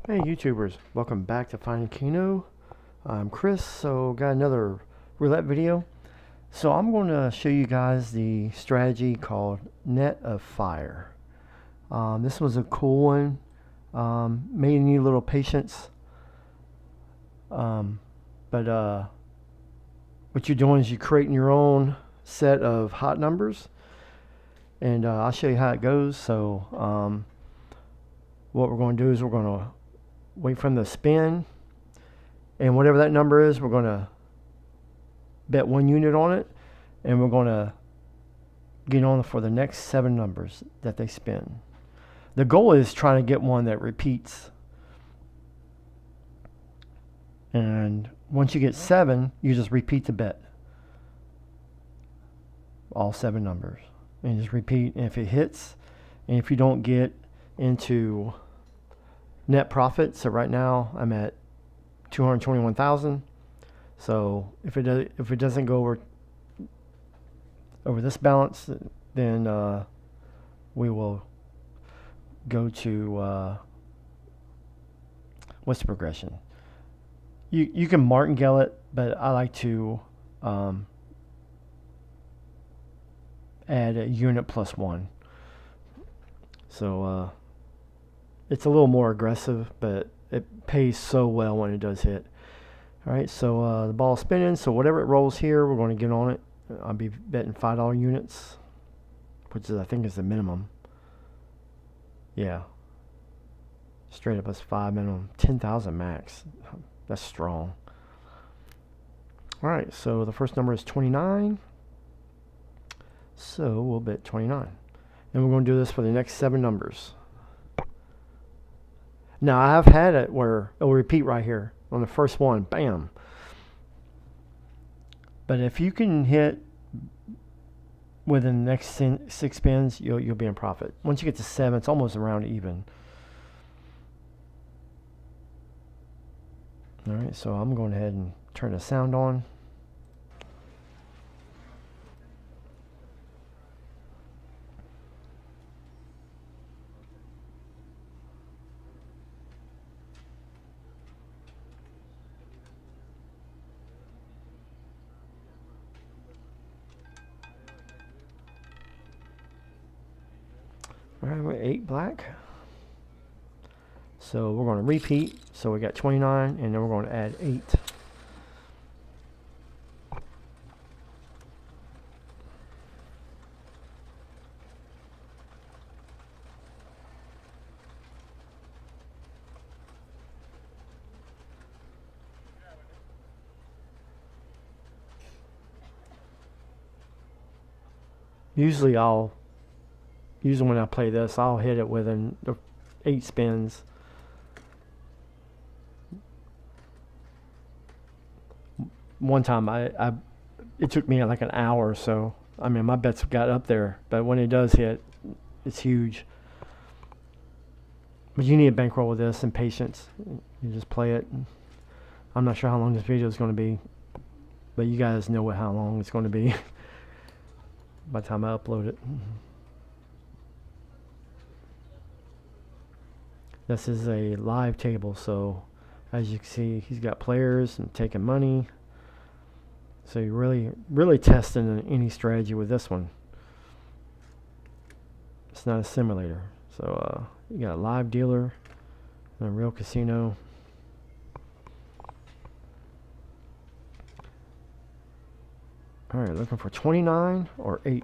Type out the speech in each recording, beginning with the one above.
Hey YouTubers, welcome back to Finding Keno. I'm Chris, so got another roulette video. So I'm going to show you guys the strategy called Net of Fire. This was a cool one. May need a little patience. But what you're doing is you're creating your own set of hot numbers. And I'll show you how it goes. So what we're going to do is we're going to wait for them to spin. And whatever that number is, we're going to bet 1 unit on it, and we're going to get on for the next 7 numbers that they spin. The goal is trying to get one that repeats. And once you get 7, you just repeat the bet. All 7 numbers. And just repeat. And if it hits, and if you don't get into net profit, so right now I'm at 221,000. So if it doesn't go over this balance, then we will go to what's the progression? You can martingale it, but I like to add a unit plus 1. So it's a little more aggressive, but it pays so well when it does hit. All right, so the ball's spinning, so whatever it rolls here, we're going to get on it. I'll be betting $5 units, which is, I think, is the minimum. Yeah. Straight up, that's 5 minimum. 10,000 max. That's strong. All right, so the first number is 29. So we'll bet 29. And we're going to do this for the next 7 numbers. Now, I've had it where it'll repeat right here on the first one. Bam. But if you can hit within the next 6 spins, you'll be in profit. Once you get to 7, it's almost around even. All right, so I'm going ahead and turn the sound on. All right, we're 8 black. So we're going to repeat. So we got 29, and then we're going to add 8. Usually when I play this, I'll hit it within 8 spins. One time it took me like an hour or so. I mean, my bets got up there, but when it does hit, it's huge. But you need a bankroll with this and patience. You just play it. I'm not sure how long this video is going to be, but you guys know how long it's going to be by the time I upload it. This is a live table, so as you can see, he's got players and taking money. So you're really testing any strategy with this one. It's not a simulator. So you got a live dealer and a real casino. All right, looking for 29 or 8.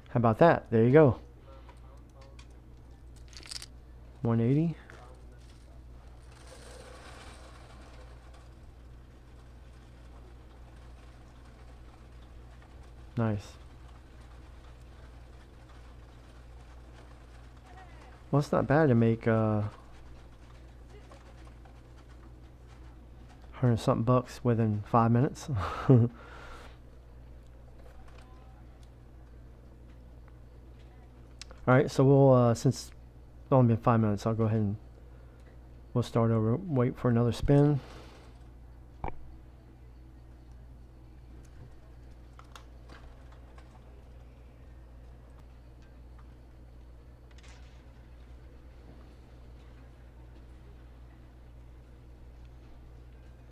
How about that? There you go. 180. Nice. Well, it's not bad to make 100 something bucks within 5 minutes. Alright, so we'll, since it's only been 5 minutes, I'll go ahead and we'll start over, wait for another spin.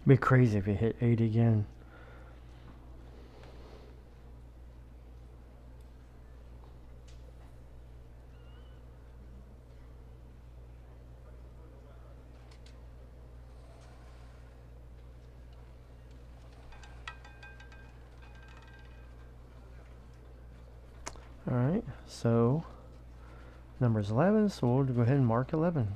It'd be crazy if it hit 80 again. Alright, so number is 11, so we'll go ahead and mark 11.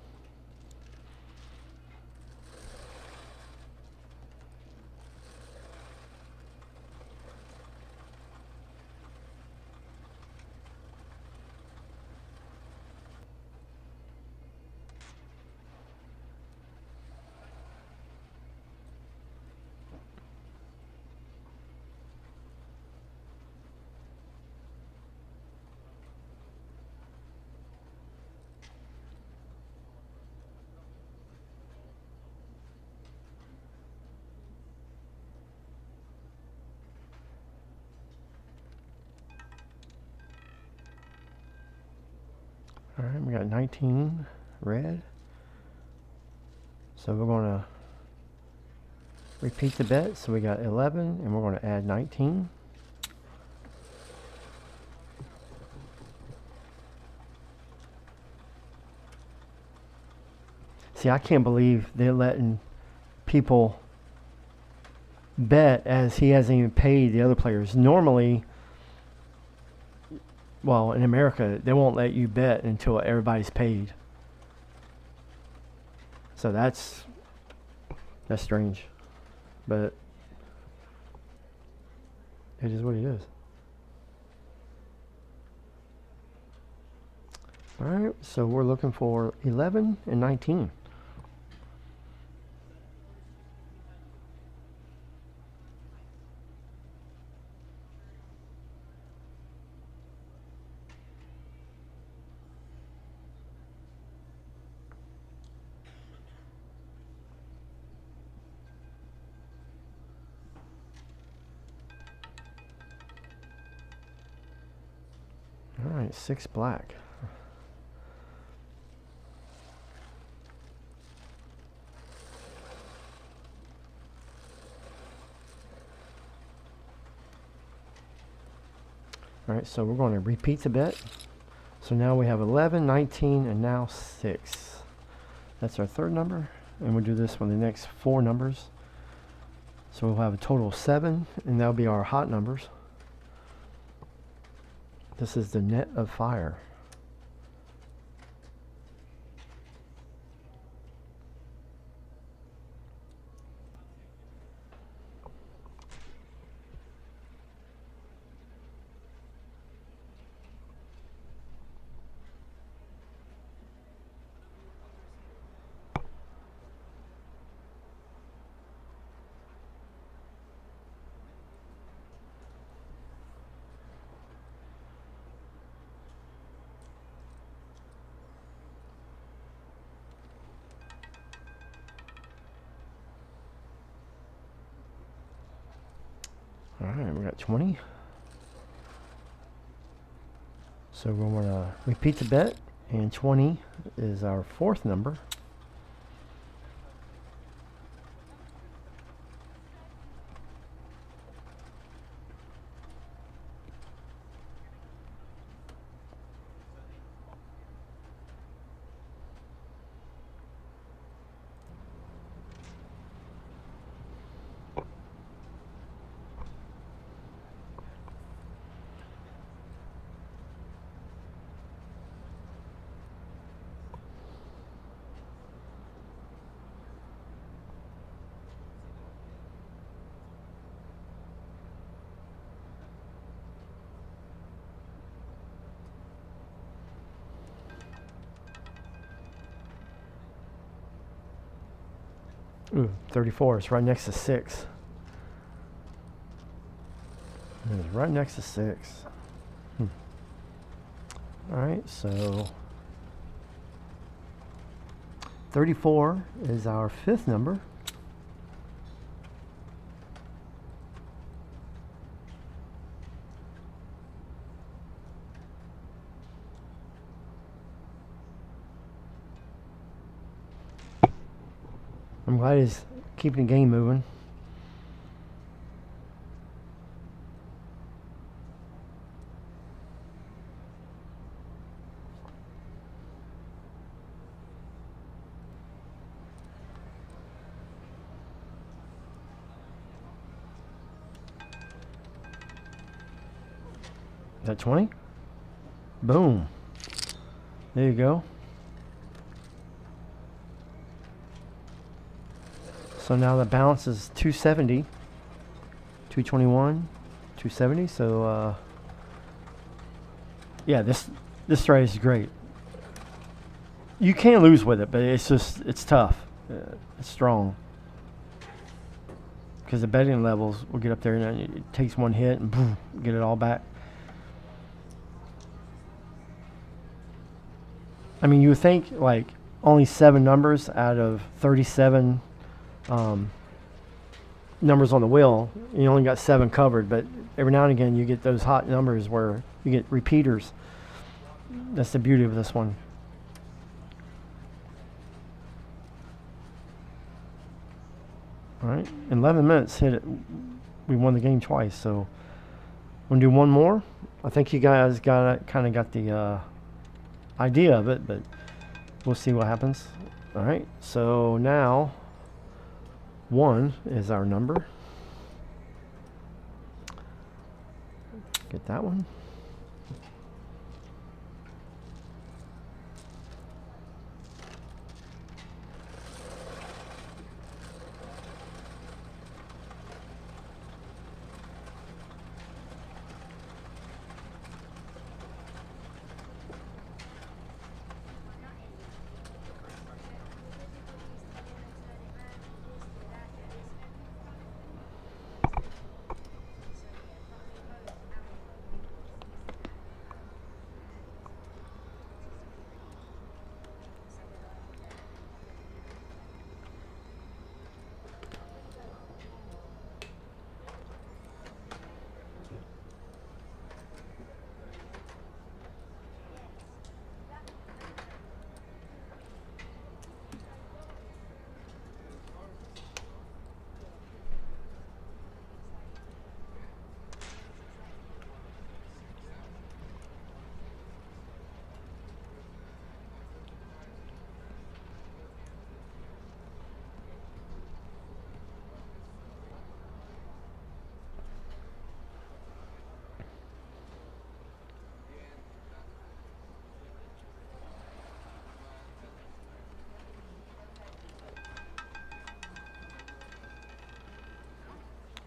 Alright, we got 19 red. So we're going to repeat the bet. So we got 11 and we're going to add 19. See, I can't believe they're letting people bet as he hasn't even paid the other players. Normally, well, in America, they won't let you bet until everybody's paid. So that's strange, but it is what it is. All right, so we're looking for 11 and 19. All right, 6 black. All right, so we're going to repeat the bet. So now we have 11, 19, and now 6. That's our third number, and we'll do this with the next 4 numbers. So we'll have a total of 7, and that'll be our hot numbers. This is the net of fire. All right, we got 20. So we're going to repeat the bet, and 20 is our 4th number. Ooh, 34. It's right next to 6. It's right next to 6. Alright, so 34 is our 5th number. I'm glad he's keeping the game moving. Is that 20? Boom. There you go. So now the balance is 270, 221, 270. So yeah, this strategy is great. You can't lose with it, but it's tough. It's strong. Because the betting levels will get up there and it takes one hit and boom, get it all back. I mean, you would think like only 7 numbers out of 37 numbers on the wheel, you only got 7 covered, but every now and again you get those hot numbers where you get repeaters. That's the beauty of this one. All right, in 11 minutes hit it. We won the game twice, so we'll do one more. I think you guys kind of got the idea of it, but we'll see what happens. All right, so now 1 is our number. Get that one.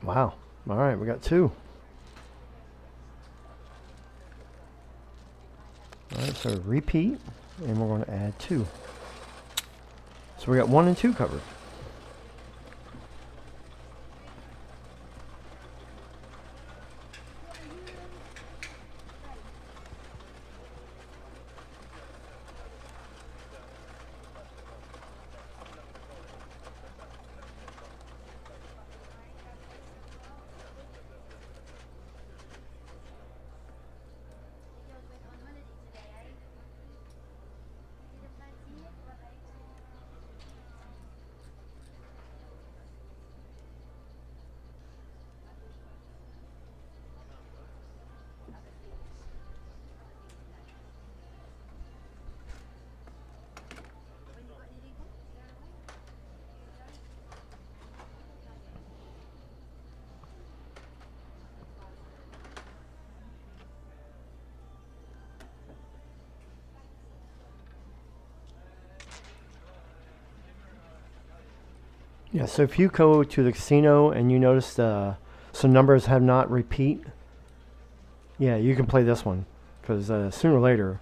Wow. All right, we got 2. All right, so repeat, and we're going to add 2. So we got 1 and 2 covered. Yeah, so if you go to the casino and you notice some numbers have not repeat, yeah, you can play this one. Because sooner or later,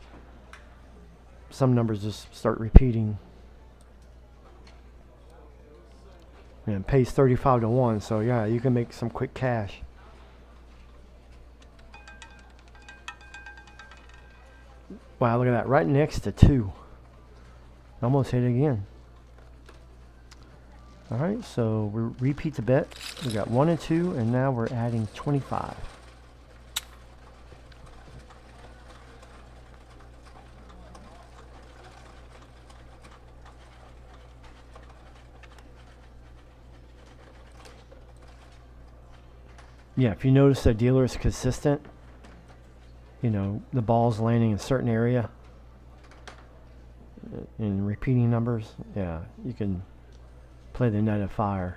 some numbers just start repeating. And it pays 35 to 1, so yeah, you can make some quick cash. Wow, look at that, right next to 2. Almost hit it again. Alright, so we repeat the bet. We got 1 and 2, and now we're adding 25. Yeah, if you notice the dealer is consistent, you know, the ball's landing in a certain area in repeating numbers, yeah, you can play the night of fire.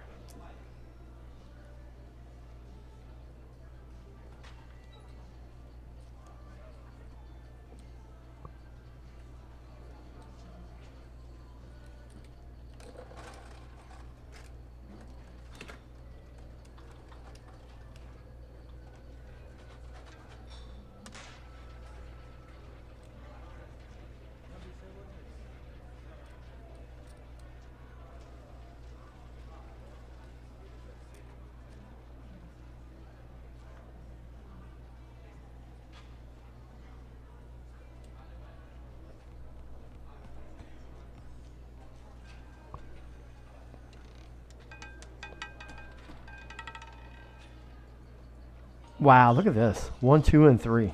Wow, look at this. 1, 2, and 3.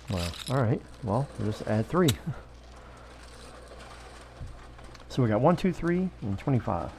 Wow. Alright. Well, we'll just add 3. So we got 1, 2, 3, and 25.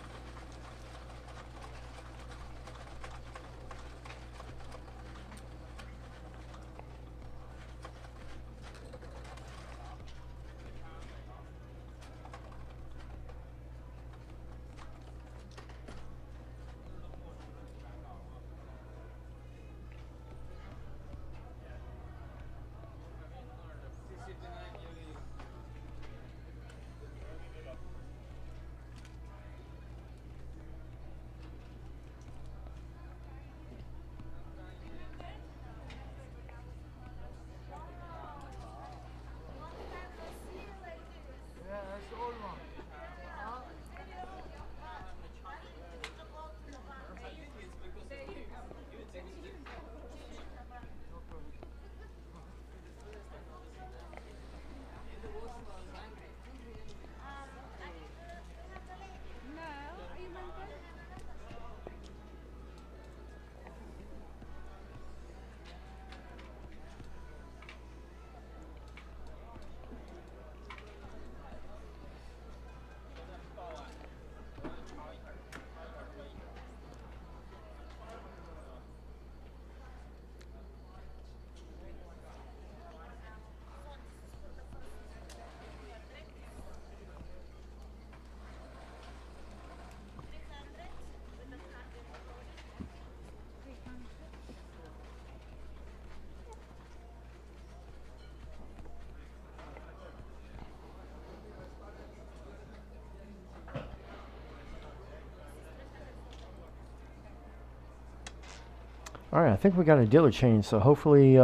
Alright, I think we got a dealer change, so hopefully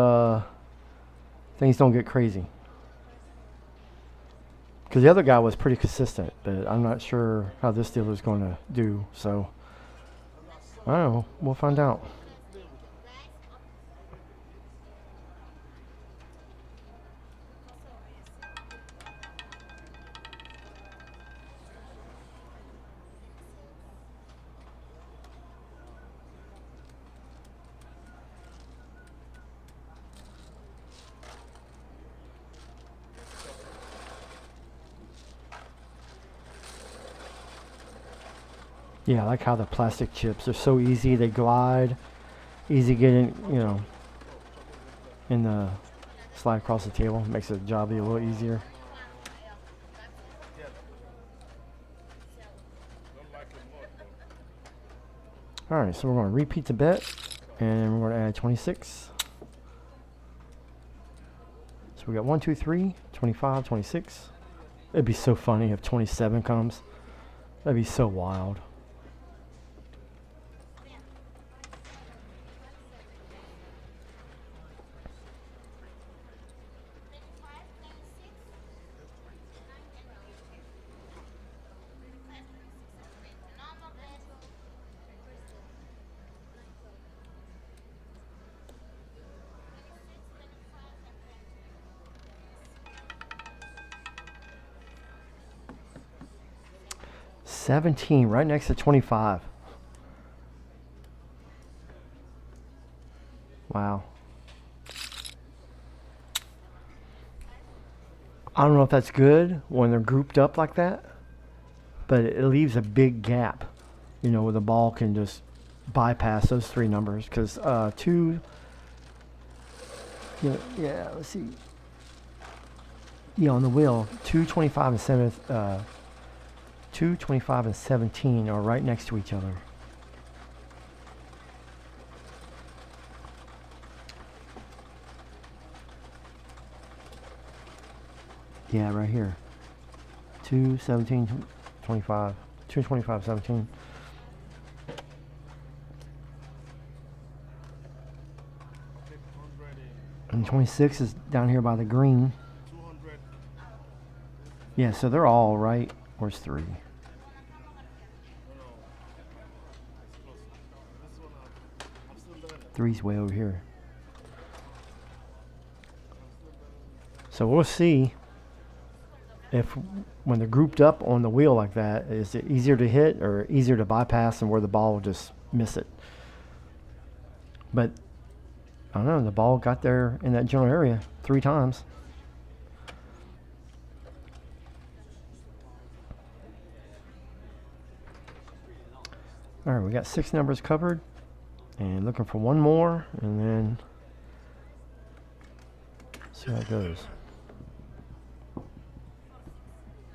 things don't get crazy. Because the other guy was pretty consistent, but I'm not sure how this dealer's going to do, so I don't know. We'll find out. Yeah, I like how the plastic chips are so easy. They glide, easy getting, you know, in the slide across the table. Makes the job a little easier. Alright, so we're going to repeat the bet, and we're going to add 26. So we got 1, 2, 3, 25, 26. It'd be so funny if 27 comes. That'd be so wild. 17 right next to 25. Wow. I don't know if that's good when they're grouped up like that, but it leaves a big gap, you know, where the ball can just bypass those three numbers. Because two, yeah, let's see. Yeah, on the wheel, 2, 25, and 2, 25, and 17 are right next to each other. Yeah, right here. 2, 17, 25. 2, 25, 17. And 26 is down here by the green. Yeah, so they're all right. Where's 3? Three's way over here. So we'll see if when they're grouped up on the wheel like that, is it easier to hit or easier to bypass and where the ball will just miss it. But I don't know, the ball got there in that general area 3 times. All right, we got 6 numbers covered and looking for one more and then see how it goes.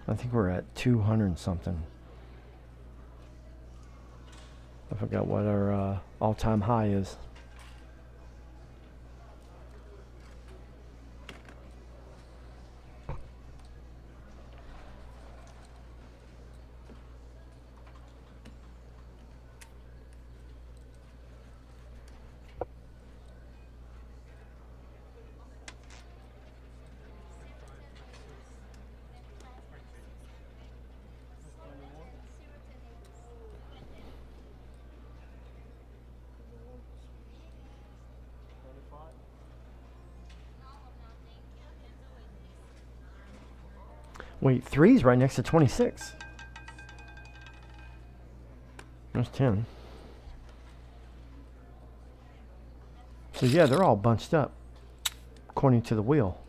I think we're at 200 something. I forgot what our all-time high is. Wait, 3's right next to 26. There's 10. So yeah, they're all bunched up according to the wheel.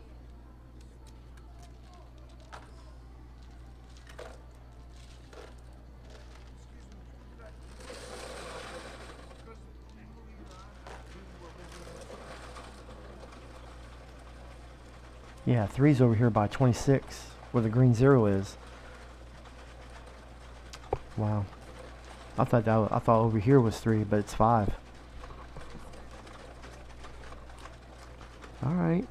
Yeah, 3's over here by 26. Where the green 0 is. Wow. I thought over here was 3, but it's 5. All right.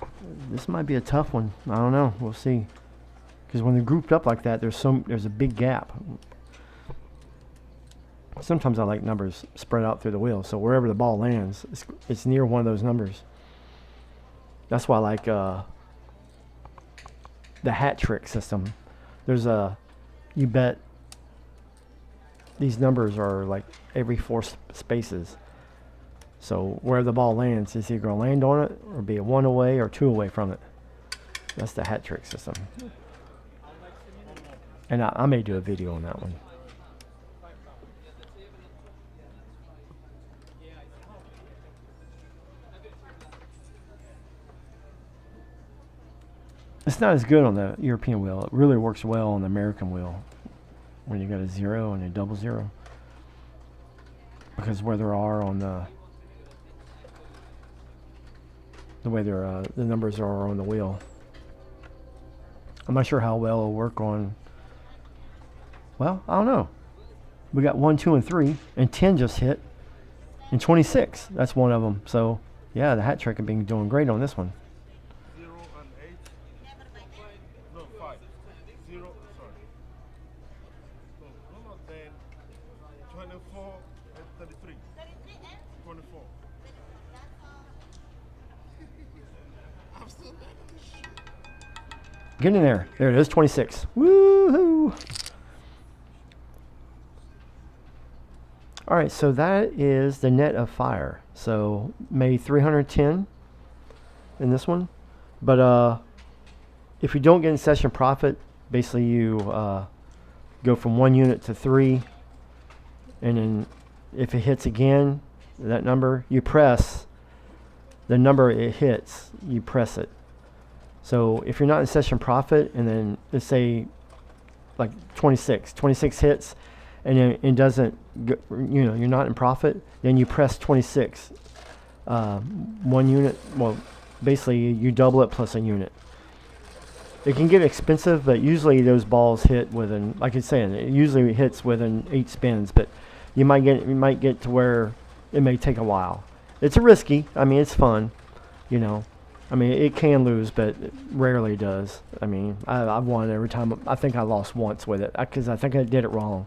This might be a tough one. I don't know. We'll see. Because when they're grouped up like that, there's a big gap. Sometimes I like numbers spread out through the wheel, so wherever the ball lands, it's near one of those numbers. That's why I like the hat trick system. There's you bet these numbers are like every 4 spaces. So wherever the ball lands, it's either going to land on it or be a 1 away or 2 away from it. That's the hat trick system. And I may do a video on that one. It's not as good on the European wheel. It really works well on the American wheel when you got a 0 and a double 0. Because where there are on the way the numbers are on the wheel. I'm not sure how well it'll work on. Well, I don't know. We got 1, 2, and 3, and 10 just hit, and 26. That's one of them. So yeah, the hat trick has been doing great on this one. Get in there. There it is, 26. Woohoo! All right, so that is the net of fire. So made 310 in this one. But if you don't get in session profit, basically you go from 1 unit to 3, and then if it hits again, that number, you press the number it hits, you press it. So if you're not in session profit, and then let's say like 26 hits, and then it doesn't, you're not in profit, then you press 26. 1 unit, well, basically you double it plus a unit. It can get expensive, but usually those balls hit within, like it's saying, it usually hits within 8 spins, but you might get to where it may take a while. It's risky. I mean, it's fun, I mean, it can lose, but it rarely does. I mean, I've won every time. I think I lost once with it because I think I did it wrong.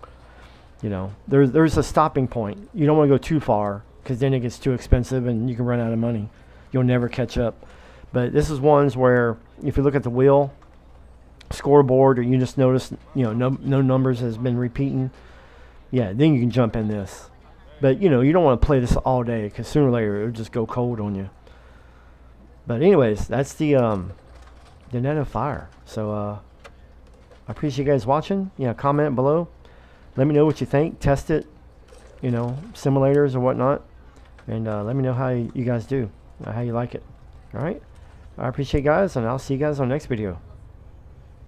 There's a stopping point. You don't want to go too far because then it gets too expensive and you can run out of money. You'll never catch up. But this is ones where if you look at the wheel, scoreboard, or you just notice, no numbers has been repeating, yeah, then you can jump in this. But, you don't want to play this all day because sooner or later it'll just go cold on you. But anyways, that's the Net of Fire. So I appreciate you guys watching. Comment below. Let me know what you think. Test it, simulators or whatnot. And let me know how you guys do, how you like it. All right? I appreciate you guys, and I'll see you guys on the next video.